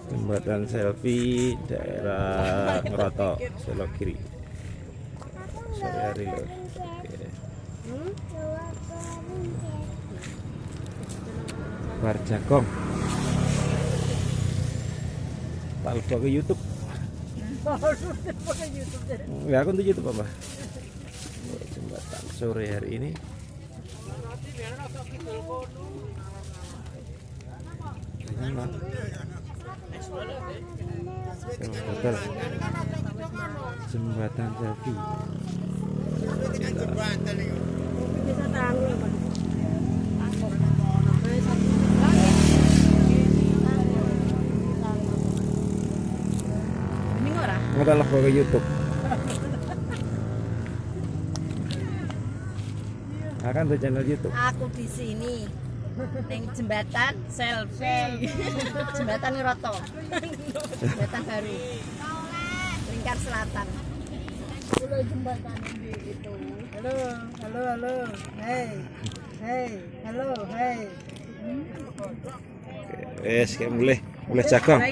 Jembatan selfie daerah Ngeroto, Selok Kiri. Sore hari loh. Oke. Warjagong. Tak lupa ke YouTube. Ya aku untuk YouTube apa? Jembatan sore hari ini. Betul. Jembatan selfie. Nggak lah ke YouTube. Akan tuh channel YouTube. Aku di sini neng jembatan selfie, jembatan Ngeroto, jembatan baru, Lingkar Selatan. Halo jembatan ini itu. Halo, hey, halo, hey. Kayak mulai jagang.